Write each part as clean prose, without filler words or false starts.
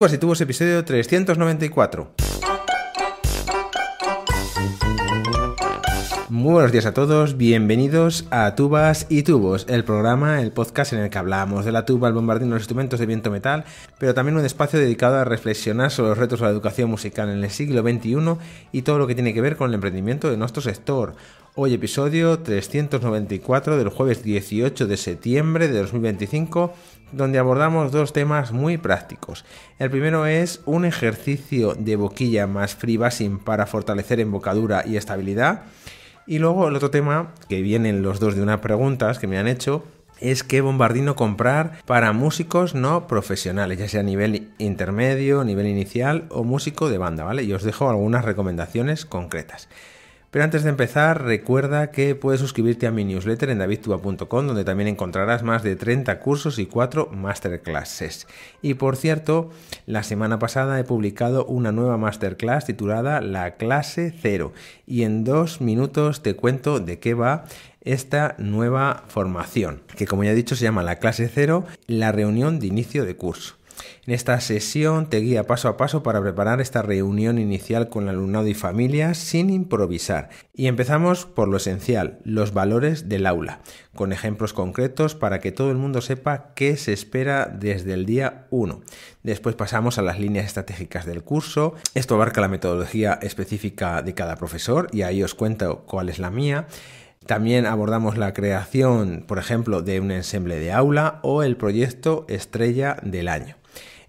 Tubas y Tubos, episodio 394. Muy buenos días a todos, bienvenidos a Tubas y Tubos, el programa, el podcast en el que hablamos de la tuba, el bombardino, los instrumentos de viento metal, pero también un espacio dedicado a reflexionar sobre los retos de la educación musical en el siglo XXI y todo lo que tiene que ver con el emprendimiento de nuestro sector. Hoy episodio 394 del jueves 18 de septiembre de 2025, donde abordamos dos temas muy prácticos. El primero es un ejercicio de boquilla más freebassing para fortalecer embocadura y estabilidad. Y luego el otro tema, que vienen los dos de unas preguntas que me han hecho, es qué bombardino comprar para músicos no profesionales, ya sea a nivel intermedio, nivel inicial o músico de banda, ¿vale? Y os dejo algunas recomendaciones concretas. Pero antes de empezar, recuerda que puedes suscribirte a mi newsletter en davidtuba.com, donde también encontrarás más de 30 cursos y 4 masterclasses. Y por cierto, la semana pasada he publicado una nueva masterclass titulada La Clase Cero, y en 2 minutos te cuento de qué va esta nueva formación, que como ya he dicho se llama La Clase Cero, la reunión de inicio de curso. En esta sesión te guía paso a paso para preparar esta reunión inicial con el alumnado y familias sin improvisar. Y empezamos por lo esencial, los valores del aula, con ejemplos concretos para que todo el mundo sepa qué se espera desde el día 1. Después pasamos a las líneas estratégicas del curso. Esto abarca la metodología específica de cada profesor y ahí os cuento cuál es la mía. También abordamos la creación, por ejemplo, de un ensemble de aula o el proyecto estrella del año.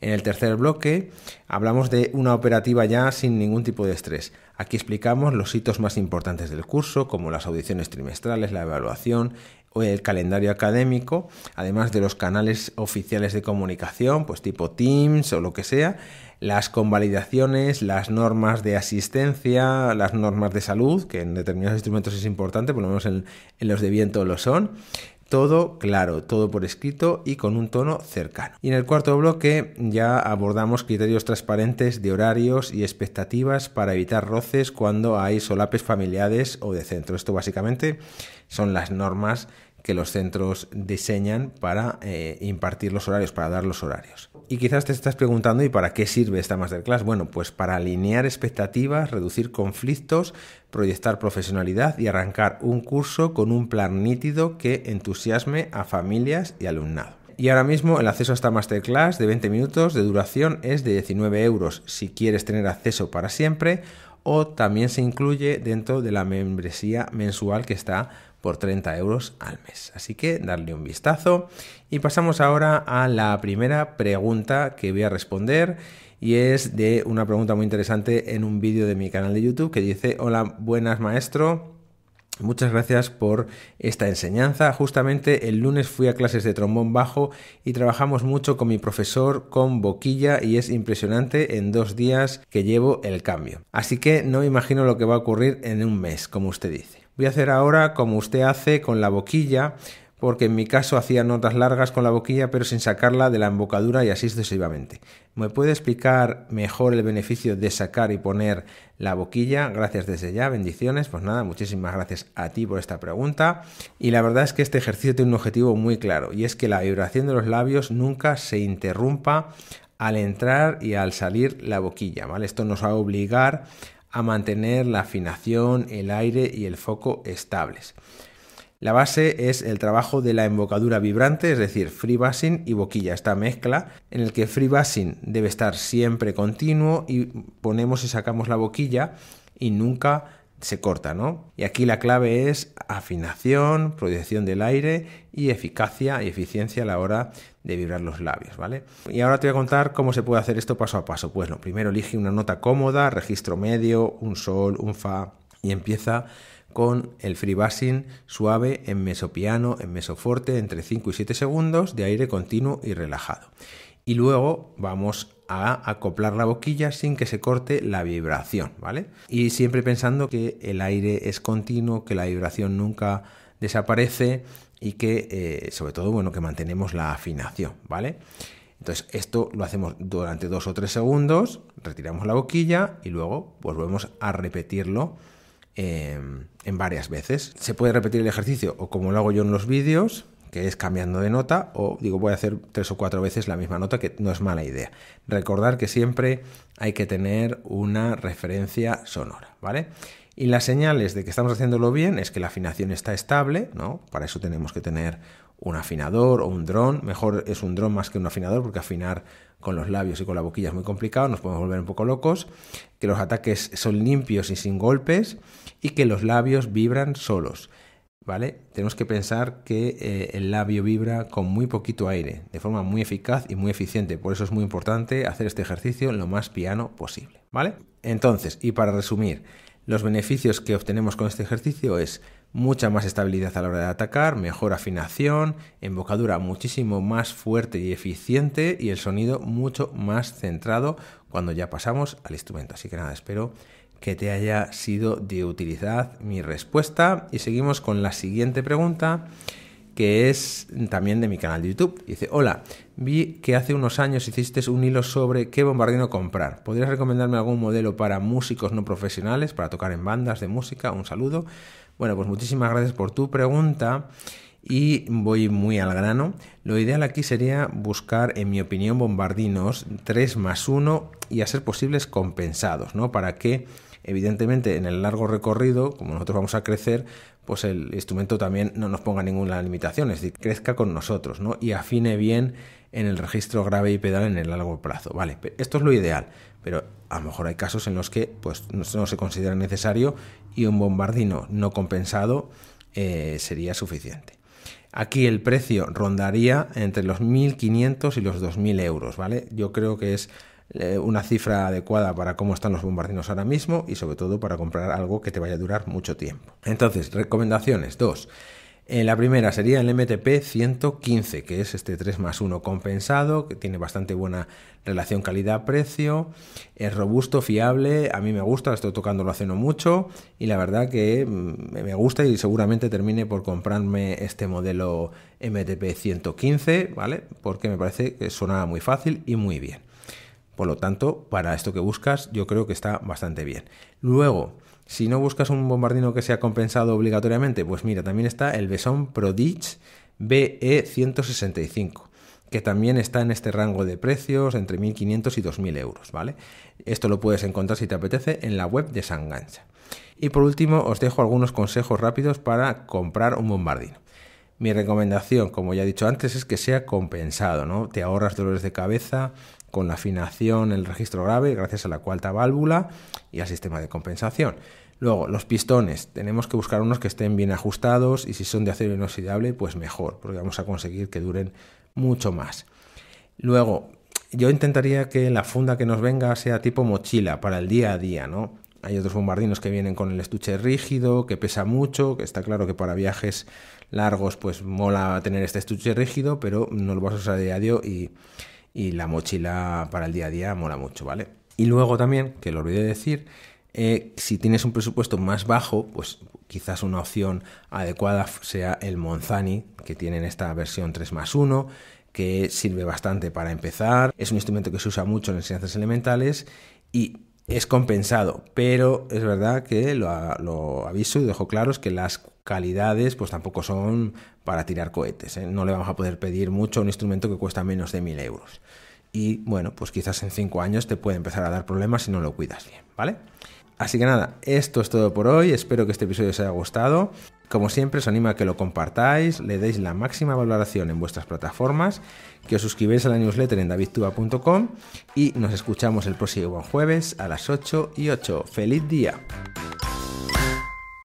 En el tercer bloque hablamos de una operativa ya sin ningún tipo de estrés. Aquí explicamos los hitos más importantes del curso, como las audiciones trimestrales, la evaluación o el calendario académico, además de los canales oficiales de comunicación, pues tipo Teams o lo que sea, las convalidaciones, las normas de asistencia, las normas de salud, que en determinados instrumentos es importante, por lo menos en los de viento lo son. Todo claro, todo por escrito y con un tono cercano. Y en el cuarto bloque ya abordamos criterios transparentes de horarios y expectativas para evitar roces cuando hay solapes familiares o de centro. Esto básicamente son las normas que los centros diseñan para impartir los horarios, para dar los horarios. Y quizás te estás preguntando, ¿y para qué sirve esta masterclass? Bueno, pues para alinear expectativas, reducir conflictos, proyectar profesionalidad y arrancar un curso con un plan nítido que entusiasme a familias y alumnado. Y ahora mismo el acceso a esta masterclass de 20 minutos de duración es de 19 € si quieres tener acceso para siempre, o también se incluye dentro de la membresía mensual que está por 30 € al mes. Así que darle un vistazo y pasamos ahora a la primera pregunta que voy a responder, y es de una pregunta muy interesante en un vídeo de mi canal de YouTube que dice: hola, buenas maestro, muchas gracias por esta enseñanza. Justamente el lunes fui a clases de trombón bajo y trabajamos mucho con mi profesor con boquilla y es impresionante en 2 días que llevo el cambio. Así que no me imagino lo que va a ocurrir en un mes, como usted dice. Voy a hacer ahora como usted hace con la boquilla, porque en mi caso hacía notas largas con la boquilla pero sin sacarla de la embocadura y así sucesivamente. ¿Me puede explicar mejor el beneficio de sacar y poner la boquilla? Gracias desde ya, bendiciones. Pues nada, muchísimas gracias a ti por esta pregunta. Y la verdad es que este ejercicio tiene un objetivo muy claro, y es que la vibración de los labios nunca se interrumpa al entrar y al salir la boquilla, ¿vale? Esto nos va a obligar a mantener la afinación, el aire y el foco estables. La base es el trabajo de la embocadura vibrante, es decir, freebassing y boquilla, esta mezcla en el que freebassing debe estar siempre continuo y ponemos y sacamos la boquilla y nunca se corta, ¿no? Y aquí la clave es afinación, proyección del aire y eficacia y eficiencia a la hora de vibrar los labios, ¿vale? Y ahora te voy a contar cómo se puede hacer esto paso a paso. Pues lo primero, elige una nota cómoda, registro medio, un sol, un fa, y empieza con el freebassing suave en mesopiano, en mesoforte, entre 5 y 7 segundos de aire continuo y relajado. Y luego vamos a acoplar la boquilla sin que se corte la vibración, ¿vale? Y siempre pensando que el aire es continuo, que la vibración nunca desaparece y que, sobre todo, bueno, que mantenemos la afinación, ¿vale? Entonces esto lo hacemos durante 2 o 3 segundos, retiramos la boquilla y luego pues volvemos a repetirlo en varias veces. Se puede repetir el ejercicio o como lo hago yo en los vídeos, que es cambiando de nota, o digo voy a hacer 3 o 4 veces la misma nota, que no es mala idea. Recordar que siempre hay que tener una referencia sonora, ¿vale? Y las señales de que estamos haciéndolo bien es que la afinación está estable, ¿no? Para eso tenemos que tener un afinador o un dron. Mejor es un dron más que un afinador, porque afinar con los labios y con la boquilla es muy complicado, nos podemos volver un poco locos. Que los ataques son limpios y sin golpes, y que los labios vibran solos, ¿vale? Tenemos que pensar que el labio vibra con muy poquito aire, de forma muy eficaz y muy eficiente. Por eso es muy importante hacer este ejercicio lo más piano posible, ¿vale? Entonces, y para resumir, los beneficios que obtenemos con este ejercicio es mucha más estabilidad a la hora de atacar, mejor afinación, embocadura muchísimo más fuerte y eficiente, y el sonido mucho más centrado cuando ya pasamos al instrumento. Así que nada, espero que te haya sido de utilidad mi respuesta, y seguimos con la siguiente pregunta, que es también de mi canal de YouTube. Dice: hola, vi que hace unos años hiciste un hilo sobre qué bombardino comprar. ¿Podrías recomendarme algún modelo para músicos no profesionales, para tocar en bandas de música? Un saludo. Bueno, pues muchísimas gracias por tu pregunta, y voy muy al grano. Lo ideal aquí sería buscar, en mi opinión, bombardinos 3+1 y a ser posibles compensados, ¿no? Para que, evidentemente, en el largo recorrido, como nosotros vamos a crecer, pues el instrumento también no nos ponga ninguna limitación, es decir, crezca con nosotros, ¿no? Y afine bien en el registro grave y pedal en el largo plazo, ¿vale? Esto es lo ideal, pero a lo mejor hay casos en los que pues no se considera necesario, y un bombardino no compensado sería suficiente. Aquí el precio rondaría entre los 1.500 y los 2.000 euros, ¿vale? Yo creo que es una cifra adecuada para cómo están los bombardinos ahora mismo, y sobre todo para comprar algo que te vaya a durar mucho tiempo. Entonces, recomendaciones, 2. La primera sería el MTP 115, que es este 3+1 compensado, que tiene bastante buena relación calidad-precio, es robusto, fiable, a mí me gusta, lo estoy tocando hace no mucho, y la verdad que me gusta, y seguramente termine por comprarme este modelo MTP 115, ¿vale? Porque me parece que suena muy fácil y muy bien. Por lo tanto, para esto que buscas, yo creo que está bastante bien. Luego, si no buscas un bombardino que sea compensado obligatoriamente, pues mira, también está el Besson Prodige BE165, que también está en este rango de precios entre 1.500 y 2.000 euros, ¿vale? Esto lo puedes encontrar, si te apetece, en la web de Sangancha. Y por último, os dejo algunos consejos rápidos para comprar un bombardino. Mi recomendación, como ya he dicho antes, es que sea compensado, ¿no? Te ahorras dolores de cabeza con la afinación en el registro grave gracias a la cuarta válvula y al sistema de compensación. Luego, los pistones. Tenemos que buscar unos que estén bien ajustados, y si son de acero inoxidable, pues mejor, porque vamos a conseguir que duren mucho más. Luego, yo intentaría que la funda que nos venga sea tipo mochila para el día a día, ¿no? Hay otros bombardinos que vienen con el estuche rígido, que pesa mucho, que está claro que para viajes largos pues mola tener este estuche rígido, pero no lo vas a usar a diario, y la mochila para el día a día mola mucho, ¿vale? Y luego también, que lo olvidé decir, si tienes un presupuesto más bajo, pues quizás una opción adecuada sea el Monzani, que tienen esta versión 3+1, que sirve bastante para empezar. Es un instrumento que se usa mucho en enseñanzas elementales y es compensado, pero es verdad que lo aviso y dejo claro, es que las calidades pues tampoco son para tirar cohetes, ¿eh? No le vamos a poder pedir mucho a un instrumento que cuesta menos de 1.000 euros. Y bueno, pues quizás en 5 años te puede empezar a dar problemas si no lo cuidas bien, ¿vale? Así que nada, esto es todo por hoy, espero que este episodio os haya gustado. Como siempre, os animo a que lo compartáis, le deis la máxima valoración en vuestras plataformas, que os suscribáis a la newsletter en davidtuba.com, y nos escuchamos el próximo jueves a las 8:08. ¡Feliz día!